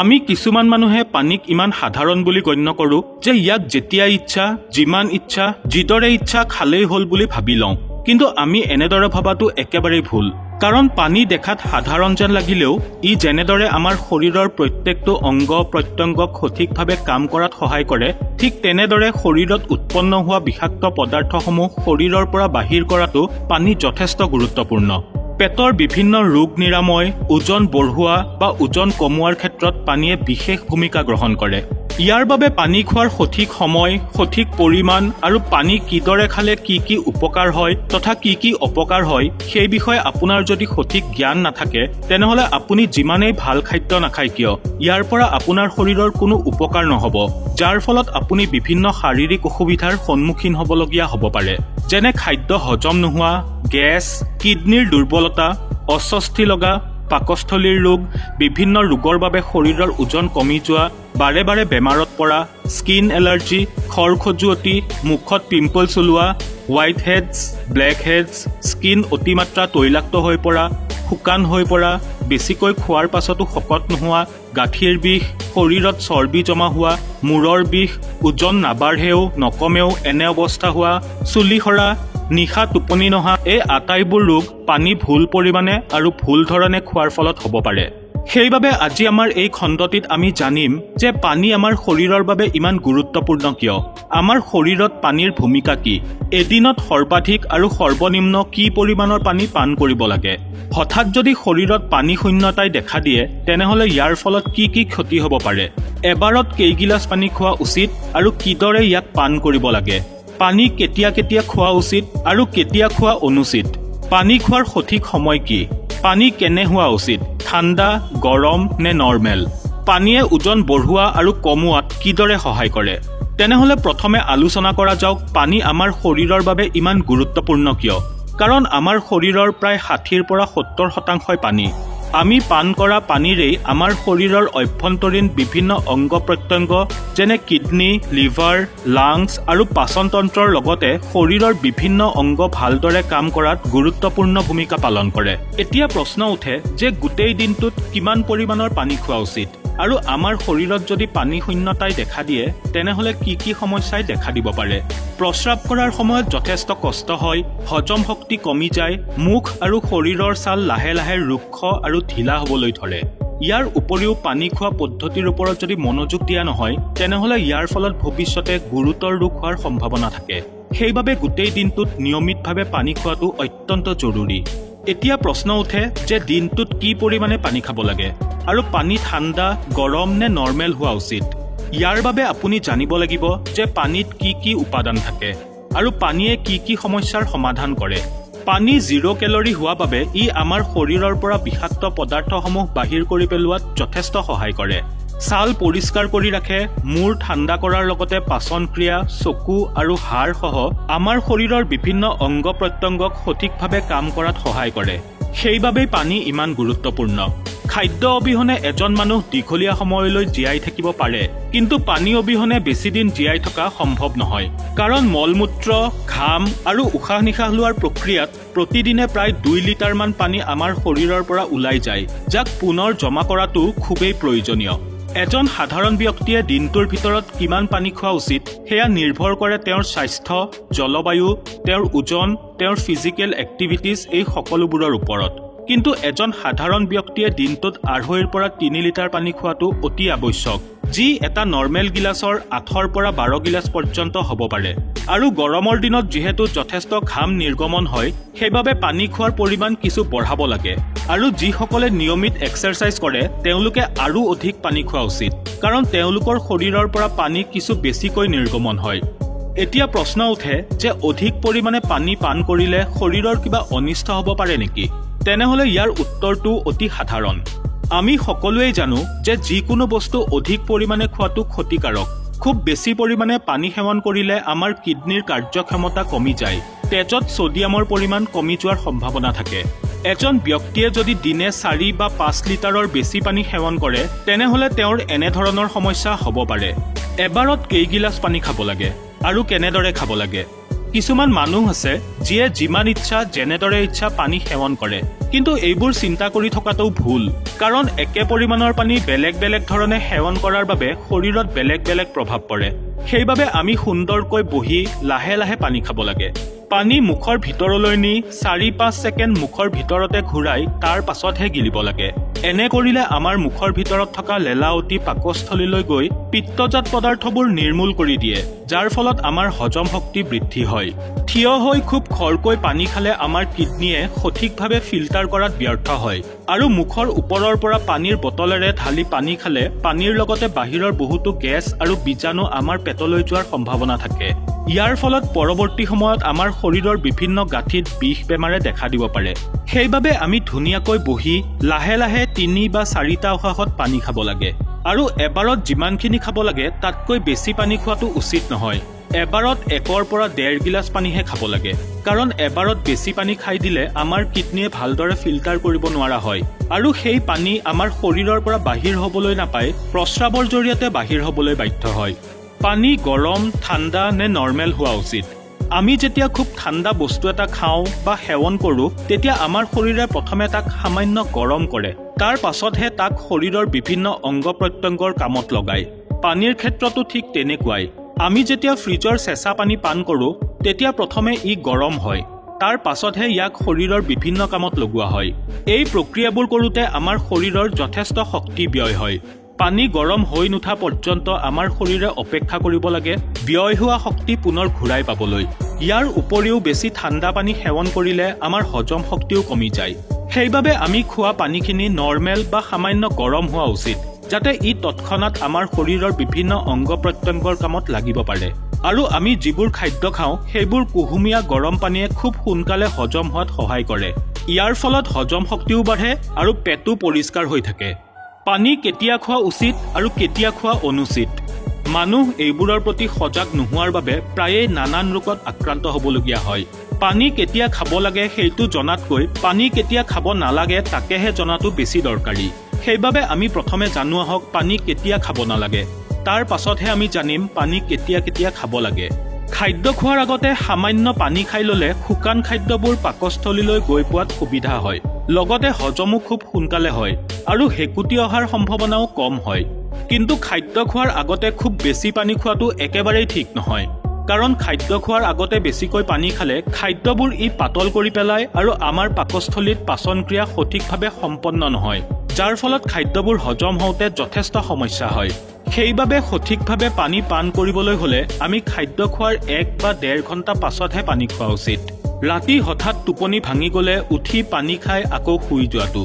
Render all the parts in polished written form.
আমি কিছুমান মানুহে পানীক ইমান সাধাৰণ বুলি গণ্য কৰোঁ যে ইয়াক যেতিয়া ইচ্ছা যিমান ইচ্ছা যিদৰে ইচ্ছা খালেই হ'ল বুলি ভাবি লওঁ কিন্তু আমি এনেদৰে ভাবাটো একেবাৰেই ভুল কাৰণ পানী দেখাত সাধাৰণ যেন লাগিলেও ই যেনেদৰে আমাৰ শৰীৰৰ প্ৰত্যেকটো অংগ প্ৰত্যংগক সঠিকভাৱে কাম কৰাত সহায় কৰে ঠিক তেনেদৰে শৰীৰত উৎপন্ন হোৱা বিষাক্ত পদাৰ্থসমূহ শৰীৰৰ পৰা বাহিৰ কৰাটো পানী যথেষ্ট গুৰুত্বপূৰ্ণ পেটৰ বিভিন্ন ৰোগ নিৰাময় ওজন বঢ়োৱা বা ওজন কমোৱাৰ ক্ষেত্ৰত পানীয়ে বিশেষ ভূমিকা গ্ৰহণ কৰে ইয়াৰ বাবে পানী খোৱাৰ সঠিক সময় সঠিক পৰিমাণ আৰু পানী কিদৰে খালে কি উপকাৰ হয় তথা কি অপকাৰ হয় সেই বিষয়ে আপোনাৰ যদি সঠিক জ্ঞান নাথাকে তেনেহলে আপুনি যিমানেই ভাল খাদ্য নাখায় কিয় ইয়াৰ পৰা আপোনাৰ শৰীৰৰ কোনো উপকাৰ নহব যাৰ ফলত আপুনি বিভিন্ন শাৰীৰিক অসুবিধাৰ সন্মুখীন হ'বলগীয়া হ'ব পাৰে যেনে খাদ্য হজম নোহোৱা গেছ কিডনিৰ দুৰ্বলতা অস্বস্তি লগা পাকস্থলীৰ ৰোগ বিভিন্ন ৰোগৰ বাবে শৰীৰৰ ওজন কমি যোৱা বাৰে বাৰে বেমাৰত পৰা স্কিন এলাৰ্জি খৰ খজুৱতি মুখত পিম্পলছ ওলোৱা white heads black heads skin অতিমাত্ৰা তৈলাক্ত হৈ পৰা শুকান হৈ পৰা বেছিকৈ খোৱাৰ পাছতো শকত নোহোৱা গাঁঠিৰ বিষ শৰীৰত চৰ্বি জমা হোৱা মূৰৰ বিষ ওজন নাবাঢ়েও নকমেও এনে অৱস্থা হোৱা চুলি সৰা নিশা টোপনি নহা এই আটাইবোৰ ৰোগ পানী ভুল পৰিমাণে আৰু ভুল ধৰণে খোৱাৰ ফলত হ'ব পাৰে সেইবাবে আজি আমাৰ এই খণ্ডটিত আমি জানিম যে পানী আমাৰ শৰীৰৰ বাবে ইমান গুৰুত্বপূৰ্ণ কিয় আমাৰ শৰীৰত পানীৰ ভূমিকা কি এদিনত সৰ্বাধিক আৰু সৰ্বনিম্ন কি পৰিমাণৰ পানী পান কৰিব লাগে হঠাৎ যদি শৰীৰত পানী শূন্যতাই দেখা দিয়ে তেনেহলে ইয়াৰ ফলত কি ক্ষতি হ'ব পাৰে এবাৰত কেইগিলাচ পানী খোৱা উচিত আৰু কিদৰে ইয়াক পান কৰিব লাগে পানী কেতিয়া খোৱা উচিত আৰু কেতিয়া খোৱা অনুচিত পানী খোৱাৰ সঠিক সময় কি পানী কেনে হোৱা উচিত ঠাণ্ডা গৰম নে নৰ্মেল পানীয়ে ওজন বঢ়োৱা আৰু কমোৱাত কিদৰে সহায় কৰে তেনেহলে প্ৰথমে আলোচনা কৰা যাওক পানী আমাৰ শৰীৰৰ বাবে ইমান গুৰুত্বপূৰ্ণ কিয় কাৰণ আমাৰ শৰীৰৰ প্ৰায় 60 পৰা 70% পানী আমি পান কৰা পানীৰেই আমাৰ শৰীৰৰ অভ্যন্তৰীণ বিভিন্ন অংগ প্ৰত্যংগ যেনে কিডনি লিভাৰ লাংছ আৰু পাচন তন্ত্ৰৰ লগতে শৰীৰৰ বিভিন্ন অংগ ভালদৰে কাম কৰাত গুৰুত্বপূৰ্ণ ভূমিকা পালন কৰে এতিয়া প্ৰশ্ন উঠে যে গোটেই দিনটোত কিমান পৰিমাণৰ পানী খোৱা উচিত আৰু আমাৰ শৰীৰত যদি পানী শূন্যতাই দেখা দিয়ে তেনেহলে কি সমস্যাই দেখা দিব পাৰে প্ৰস্ৰাৱ কৰাৰ সময়ত যথেষ্ট কষ্ট হয় হজম শক্তি কমি যায় মুখ আৰু শৰীৰৰ ছাল লাহে লাহে ৰুক্ষ আৰু ঢিলা হ'বলৈ ধৰে ইয়াৰ উপৰিও পানী খোৱা পদ্ধতিৰ ওপৰত যদি মনোযোগ দিয়া নহয় তেনেহলে ইয়াৰ ফলত ভৱিষ্যতে গুৰুতৰ ৰোগ হোৱাৰ সম্ভাৱনা থাকে সেইবাবে গোটেই দিনটোত নিয়মিতভাৱে পানী খোৱাটো অত্যন্ত জৰুৰী এতিয়া প্ৰশ্ন উঠে যে দিনটোত কি পৰিমাণে পানী খাব লাগে আৰু পানী ঠাণ্ডা গৰম নে নৰ্মেল হোৱা উচিত ইয়াৰ বাবে আপুনি জানিব লাগিব যে পানীত কি উপাদান থাকে আৰু পানীয়ে কি সমস্যাৰ সমাধান কৰে পানী 0 কেলৰি হোৱা বাবে ই আমাৰ শৰীৰৰ পৰা বিষাক্ত পদাৰ্থসমূহ বাহিৰ কৰি পেলোৱাত যথেষ্ট সহায় কৰে ছাল পৰিষ্কাৰ কৰি ৰাখে মূৰ ঠাণ্ডা কৰাৰ লগতে পাচন ক্ৰিয়া চকু আৰু হাড় সহ আমাৰ শৰীৰৰ বিভিন্ন অংগ প্ৰত্যংগক সঠিকভাৱে কাম কৰাত সহায় কৰে সেইবাবেই পানী ইমান গুৰুত্বপূৰ্ণ খাদ্য অবিহনে এজন মানুহ দীঘলীয়া সময়লৈ জীয়াই থাকিব পাৰে কিন্তু পানী অবিহনে বেছি দিন জীয়াই থকা সম্ভৱ নহয় কাৰণ মলমূত্ৰ ঘাম আৰু উশাহ নিশাহ লোৱাৰ প্ৰক্ৰিয়াত প্ৰতিদিনে প্ৰায় 2 লিটাৰ মান পানী আমাৰ শৰীৰৰ পৰা ওলাই যায় যাক পুনৰ জমা কৰাটো খুবেই প্ৰয়োজনীয় এজন সাধাৰণ ব্যক্তিয়ে দিনটোৰ ভিতৰত কিমান পানী খোৱা উচিত সেয়া নিৰ্ভৰ কৰে তেওঁৰ স্বাস্থ্য জলবায়ু তেওঁৰ ওজন তেওঁৰ ফিজিকেল এক্টিভিটিজ এই সকলোবোৰৰ ওপৰত কিন্তু এজন সাধাৰণ ব্যক্তিয়ে দিনটোত 2.5 পৰা 3 লিটাৰ পানী খোৱাটো অতি আৱশ্যক যি এটা নৰ্মেল গিলাছৰ 8 পৰা 12 গিলাছ পৰ্যন্ত হ'ব পাৰে আৰু গৰমৰ দিনত যেহেতু যথেষ্ট ঘাম নিৰ্গমন হয় সেইবাবে পানী খোৱাৰ পৰিমাণ কিছু বঢ়াব লাগে আৰু যিসকলে নিয়মিত এক্সাৰসাইজ কৰে তেওঁলোকে আৰু অধিক পানী খোৱা উচিত কাৰণ তেওঁলোকৰ শৰীৰৰ পৰা পানী কিছু বেছিকৈ নিৰ্গমন হয় এতিয়া প্ৰশ্ন উঠে যে অধিক পৰিমাণে পানী পান কৰিলে শৰীৰৰ কিবা অনিষ্ট হ'ব পাৰে নেকি তেনেহলে ইয়াৰ উত্তৰটো অতি সাধাৰণ আমি সকলোৱে জানো যে যিকোনো বস্তু অধিক পৰিমাণে খোৱাটো ক্ষতিকাৰক খুব বেছি পৰিমাণে পানী সেৱন কৰিলে আমাৰ কিডনিৰ কাৰ্যক্ষমতা কমি যায় তেজত সোডিয়ামৰ পৰিমাণ কমি যোৱাৰ সম্ভাৱনা থাকে এজন ব্যক্তিয়ে যদি দিনে 4 বা 5 লিটাৰৰ বেছি পানী সেৱন কৰে তেনেহলে তেওঁৰ এনে ধৰণৰ সমস্যা হ'ব পাৰে এবাৰত কেইগিলাচ পানী খাব লাগে আৰু কেনেদৰে খাব লাগে কিছুমান মানুহ আছে যিয়ে যিমান ইচ্ছা যেনেদৰে ইচ্ছা পানী সেৱন কৰে কিন্তু এইবোৰ চিন্তা কৰি থকাটো ভুল, কাৰণ একে পৰিমাণৰ পানী বেলেগ বেলেগ ধৰণে সেৱন কৰাৰ বাবে শৰীৰত বেলেগ বেলেগ প্ৰভাৱ পৰে। সেইবাবে আমি সুন্দৰকৈ বহি লাহে লাহে পানী খাব লাগে। পানী মুখৰ ভিতৰলৈ নি 4-5 ছেকেণ্ড মুখৰ ভিতৰতে ঘূৰাই তাৰ পাছতহে গিলিব লাগে। এনে কৰিলে আমাৰ মুখৰ ভিতৰত থকা লেলাৱতী পাকস্থলীলৈ গৈ পিত্তজাত পদাৰ্থবোৰ নিৰ্মূল কৰি দিয়ে, যাৰ ফলত আমাৰ হজম শক্তি বৃদ্ধি হয়। থিয় হৈ খুব খৰকৈ পানী খালে আমাৰ কিডনীয়ে সঠিকভাৱে ফিল্টাৰ কৰাত ব্যৰ্থ হয়, আৰু মুখৰ ওপৰৰ পৰা পানীৰ বটলেৰে ঢালি পানী খালে পানীৰ লগতে বাহিৰৰ বহুতো গেছ আৰু বীজাণু আমাৰ পেটলৈ যোৱাৰ সম্ভাৱনা থাকে। ইয়াৰ ফলত পৰৱৰ্তী সময়ত আমাৰ শৰীৰৰ বিভিন্ন গাঁঠিত বিষ বেমাৰে দেখা দিব পাৰে। সেইবাবে আমি ধুনীয়াকৈ বহি লাহে লাহে 3 বা 4টা উশাহত পানী খাব লাগে, আৰু এবাৰত যিমানখিনি খাব লাগে তাতকৈ বেছি পানী খোৱাটো উচিত নহয়। এবাৰত 1 পৰা 1.5 গিলাচ পানীহে খাব লাগে, কাৰণ এবাৰত বেছি পানী খাই দিলে আমাৰ কিডনীয়ে ভালদৰে ফিল্টাৰ কৰিব নোৱাৰা হয়, আৰু সেই পানী আমাৰ শৰীৰৰ পৰা বাহিৰ হ'বলৈ নাপায়, প্ৰস্ৰাৱৰ জৰিয়তে বাহিৰ হ'বলৈ বাধ্য হয়। পানী গৰম, ঠাণ্ডা নে নৰ্মেল হোৱা উচিত। আমি যেতিয়া খুব ঠাণ্ডা বস্তু এটা খাওঁ বা সেৱন কৰোঁ, তেতিয়া আমাৰ শৰীৰে প্ৰথমে তাক সামান্য গৰম কৰে, তাৰ পাছতহে তাক শৰীৰৰ বিভিন্ন অংগ প্ৰত্যংগৰ কামত লগায়। পানীৰ ক্ষেত্ৰতো ঠিক তেনেকুৱাই। আমি যেতিয়া ফ্ৰিজৰ চেঁচা পানী পান কৰোঁ, তেতিয়া প্ৰথমে ই গৰম হয়, তাৰ পাছতহে ইয়াক শৰীৰৰ বিভিন্ন কামত লগোৱা হয়। এই প্ৰক্ৰিয়াবোৰ কৰোঁতে আমাৰ শৰীৰৰ যথেষ্ট শক্তি ব্যয় হয়। পানী গৰম হৈ নুঠা পৰ্যন্ত আমাৰ শৰীৰে অপেক্ষা কৰিব লাগে ব্যয় হোৱা শক্তি পুনৰ ঘূৰাই পাবলৈ। ইয়াৰ উপৰিও বেছি ঠাণ্ডা পানী সেৱন কৰিলে আমাৰ হজম শক্তিও কমি যায়। সেইবাবে আমি খোৱা পানীখিনি নৰ্মেল বা সামান্য গৰম হোৱা উচিত, যাতে ই তৎক্ষণাত আমাৰ শৰীৰৰ বিভিন্ন অংগ প্ৰত্যংগৰ কামত লাগিব পাৰে। আৰু আমি যিবোৰ খাদ্য খাওঁ সেইবোৰ কুহুমীয়া গৰম পানীয়ে খুব সোনকালে হজম হোৱাত সহায় কৰে। ইয়াৰ ফলত হজম শক্তিও বাঢ়ে আৰু পেটো পৰিষ্কাৰ হৈ থাকে। পানী কেতিয়া খোৱা উচিত আৰু কেতিয়া খোৱা অনুচিত। মানুহ এইবোৰৰ প্ৰতি সজাগ নোহোৱাৰ বাবে প্ৰায়েই নানান ৰোগত আক্ৰান্ত হ'বলগীয়া হয়। পানী কেতিয়া খাব লাগে সেইটো জনাতকৈ পানী কেতিয়া খাব নালাগে তাকেহে জনাটো বেছি দৰকাৰী। সেইবাবে আমি প্ৰথমে জানো আহক পানী কেতিয়া খাব নালাগে, তাৰ পাছতহে আমি জানিম পানী কেতিয়া কেতিয়া খাব লাগে। খাদ্য খোৱাৰ আগতে সামান্য পানী খাই ল'লে শুকান খাদ্যবোৰ পাকস্থলীলৈ গৈ পোৱাত সুবিধা হয়, লগতে হজমো খুব সোনকালে হয় আৰু হেকুটি অহাৰ সম্ভাৱনাও কম হয়। কিন্তু খাদ্য খোৱাৰ আগতে খুব বেছি পানী খোৱাটো একেবাৰেই ঠিক নহয়, কাৰণ খাদ্য খোৱাৰ আগতে বেছিকৈ পানী খালে খাদ্যবোৰ ই পাতল কৰি পেলায় আৰু আমাৰ পাকস্থলীত পাচন ক্ৰিয়া সঠিকভাৱে সম্পন্ন নহয়, যাৰ ফলত খাদ্যবোৰ হজম হওঁতে যথেষ্ট সমস্যা হয়। সেইবাবে সঠিকভাৱে পানী পান কৰিবলৈ হ'লে আমি খাদ্য খোৱাৰ 1 বা 1.5 ঘণ্টা পাছতহে পানী খোৱা উচিত। ৰাতি হঠাৎ টোপনি ভাঙি গ'লে উঠি পানী খাই আকৌ শুই যোৱাটো।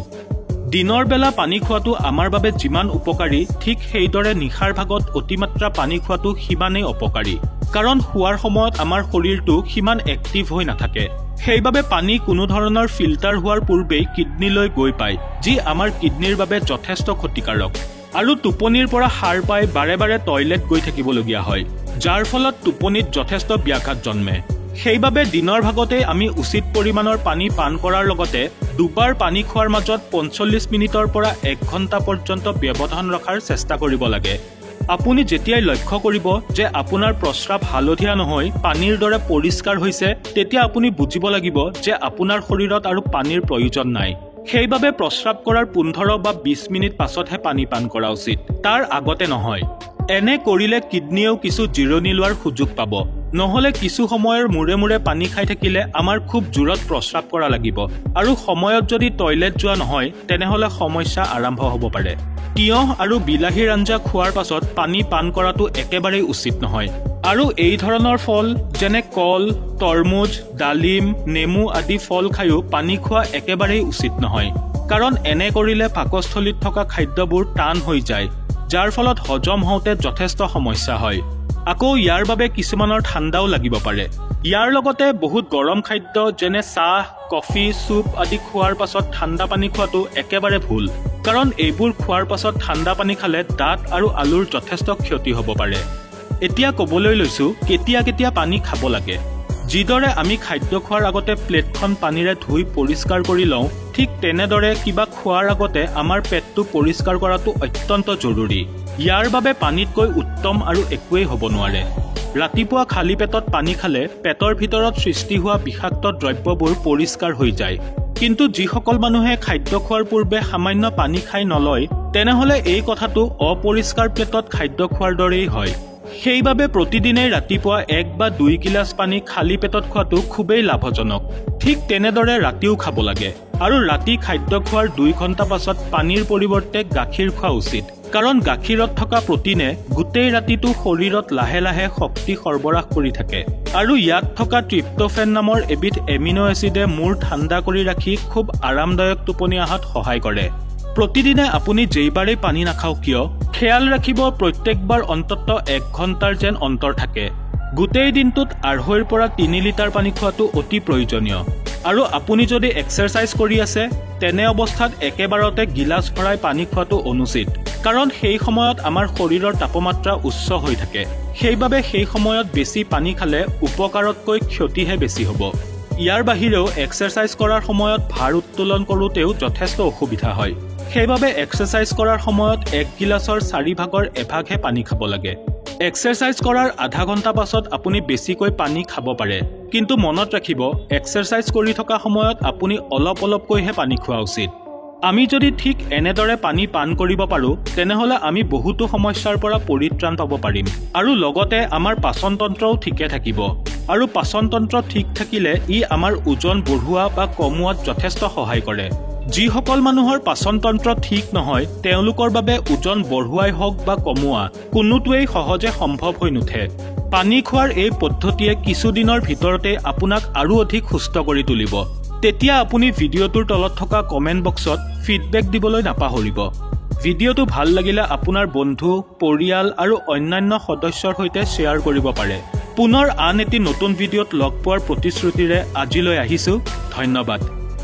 দিনৰ বেলা পানী খোৱাটো আমাৰ বাবে যিমান উপকাৰী, ঠিক সেইদৰে নিশাৰ ভাগত অতিমাত্ৰা পানী খোৱাটো সিমানেই অপকাৰী, কাৰণ শুৱাৰ সময়ত আমাৰ শৰীৰটো সিমান এক্টিভ হৈ নাথাকে। সেইবাবে পানী কোনো ধৰণৰ ফিল্টাৰ হোৱাৰ পূৰ্বেই কিডনীলৈ গৈ পায়, যি আমাৰ কিডনীৰ বাবে যথেষ্ট ক্ষতিকাৰক। আৰু টোপনিৰ পৰা সাৰ পাই বাৰে বাৰে টয়লেট গৈ থাকিবলগীয়া হয়, যাৰ ফলত টোপনিত যথেষ্ট ব্যাঘাত জন্মে। সেইবাবে দিনৰ ভাগতেই আমি উচিত পৰিমাণৰ পানী পান কৰাৰ লগতে দুবাৰ পানী খোৱাৰ মাজত 45 মিনিটৰ পৰা 1 ঘণ্টা পৰ্যন্ত ব্যৱধান ৰখাৰ চেষ্টা কৰিব লাগে। আপুনি যেতিয়াই লক্ষ্য কৰিব যে আপোনাৰ প্ৰস্ৰাৱ হালধীয়া নহয় পানীৰ দৰে পৰিষ্কাৰ হৈছে, তেতিয়া আপুনি বুজিব লাগিব যে আপোনাৰ শৰীৰত আৰু পানীৰ প্ৰয়োজন নাই। সেইবাবে প্ৰস্ৰাৱ কৰাৰ 15 বা 20 মিনিট পাছতহে পানী পান কৰা উচিত, তাৰ আগতে নহয়। এনে কৰিলে কিডনীয়েও কিছু জিৰণি লোৱাৰ সুযোগ পাব। নহ'লে কিছু সময়ৰ মূৰে মূৰে পানী খাই থাকিলে আমাৰ খুব জোৰত প্ৰস্ৰাৱ কৰা লাগিব, আৰু সময়ত যদি টয়লেট যোৱা নহয় তেনেহ'লে সমস্যা আৰম্ভ হ'ব পাৰে। তিয়ঁহ আৰু বিলাহীৰ আঞ্জা খোৱাৰ পাছত পানী পান কৰাটো একেবাৰেই উচিত নহয়। আৰু এই ধৰণৰ ফল যেনে কল, তৰমুজ, ডালিম, নেমু আদি ফল খায়ো পানী খোৱা একেবাৰেই উচিত নহয়, কাৰণ এনে কৰিলে পাকস্থলীত থকা খাদ্যবোৰ টান হৈ যায়, যাৰ ফলত হজম হওঁতে যথেষ্ট সমস্যা হয়। আকৌ ইয়াৰ বাবে কিছুমানৰ ঠাণ্ডাও লাগিব পাৰে। ইয়াৰ লগতে বহুত গৰম খাদ্য যেনে চাহ, কফি, চুপ আদি খোৱাৰ পাছত ঠাণ্ডা পানী খোৱাটো একেবাৰে ভুল, কাৰণ এইবোৰ খোৱাৰ পাছত ঠাণ্ডা পানী খালে দাঁত আৰু আলুৰ যথেষ্ট ক্ষতি হ'ব পাৰে। এতিয়া ক'বলৈ লৈছোঁ কেতিয়া কেতিয়া পানী খাব লাগে। যিদৰে আমি খাদ্য খোৱাৰ আগতে প্লেটখন পানীৰে ধুই পৰিষ্কাৰ কৰি লওঁ, ঠিক তেনেদৰে কিবা খোৱাৰ আগতে আমাৰ পেটটো পৰিষ্কাৰ কৰাটো অত্যন্ত জৰুৰী। ইয়াৰ বাবে পানীতকৈ উত্তম আৰু একোৱেই হ'ব নোৱাৰে। ৰাতিপুৱা খালী পেটত পানী খালে পেটৰ ভিতৰত সৃষ্টি হোৱা বিষাক্ত দ্ৰব্যবোৰ পৰিষ্কাৰ হৈ যায়। কিন্তু যিসকল মানুহে খাদ্য খোৱাৰ পূৰ্বে সামান্য পানী খাই নলয় তেনেহলে এই কথাটো অপৰিষ্কাৰ প্লেটত খাদ্য খোৱাৰ দৰেই হয়। সেইবাবে প্ৰতিদিনেই ৰাতিপুৱা 1 বা 2 গিলাচ পানী খালী পেটত খোৱাটো খুবেই লাভজনক। ঠিক তেনেদৰে ৰাতিও খাব লাগে আৰু ৰাতি খাদ্য খোৱাৰ 2 ঘণ্টা পাছত পানীৰ পৰিৱৰ্তে গাখীৰ খোৱা উচিত। কাৰণ গাখীৰত থকা প্ৰটিনে গোটেই ৰাতিটো শৰীৰত লাহে লাহে শক্তি সৰবৰাহ কৰি থাকে আৰু ইয়াত থকা ট্ৰিপ্টোফেন নামৰ এবিধ এমিনো এচিডে মূৰ ঠাণ্ডা কৰি ৰাখি খুব আৰামদায়ক টোপনি অহাত সহায় কৰে। প্ৰতিদিনে আপুনি যেইবাৰেই পানী নাখাওক কিয় খেয়াল ৰাখিব প্ৰত্যেকবাৰ অন্তত 1 ঘণ্টাৰ যেন অন্তৰ থাকে। গোটেই দিনটোত 2.5 পৰা 3 লিটাৰ পানী খোৱাটো অতি প্ৰয়োজনীয়। আৰু আপুনি যদি এক্সাৰচাইজ কৰি আছে তেনে অৱস্থাত একেবাৰতে গিলাচ ভৰাই পানী খোৱাটো অনুচিত। কাৰণ সেই সময়ত আমাৰ শৰীৰৰ তাপমাত্ৰা উচ্চ হৈ থাকে। সেইবাবে সেই সময়ত বেছি পানী খালে উপকাৰতকৈ ক্ষতিহে বেছি হ'ব। ইয়াৰ বাহিৰেও এক্সাৰচাইজ কৰাৰ সময়ত ভাৰ উত্তোলন কৰোঁতেও যথেষ্ট অসুবিধা হয়। সেইবাবে এক্সাৰচাইজ কৰাৰ সময়ত 1 গিলাচৰ 4 ভাগৰ 1 ভাগহে পানী খাব লাগে। এক্সাৰচাইজ কৰাৰ আধা ঘণ্টা পাছত আপুনি বেছিকৈ পানী খাব পাৰে। কিন্তু মনত ৰাখিব এক্সাৰচাইজ কৰি থকা সময়ত আপুনি অলপকৈহে পানী খোৱা উচিত। আমি যদি ঠিক এনেদৰে পানী পান কৰিব পাৰোঁ তেনেহলে আমি বহুতো সমস্যাৰ পৰা পৰিত্ৰাণ পাব পাৰিম আৰু লগতে আমাৰ পাচনতন্ত্ৰও ঠিকে থাকিব। আৰু পাচনতন্ত্ৰ ঠিক থাকিলে ই আমাৰ ওজন বঢ়োৱা বা কমোৱাত যথেষ্ট সহায় কৰে। যিসকল মানুহৰ পাচনতন্ত্ৰ ঠিক নহয় তেওঁলোকৰ বাবে ওজন বঢ়োৱাই হওক বা কমোৱা কোনোটোৱেই সহজে সম্ভৱ হৈ নুঠে। পানী খোৱাৰ এই পদ্ধতিয়ে কিছুদিনৰ ভিতৰতে আপোনাক আৰু অধিক সুস্থ কৰি তুলিব। তেতিয়া আপুনি ভিডিঅ'টোৰ তলত থকা কমেণ্ট বক্সত ফিডবেক দিবলৈ নাপাহৰিব। ভিডিঅ'টো ভাল লাগিলে আপোনাৰ বন্ধু, পৰিয়াল আৰু অন্যান্য সদস্যৰ সৈতে শ্বেয়াৰ কৰিব পাৰে। পুনৰ আন এটি নতুন ভিডিঅ'ত লগ পোৱাৰ প্ৰতিশ্ৰুতিৰে আজিলৈ আহিছোঁ। ধন্যবাদ।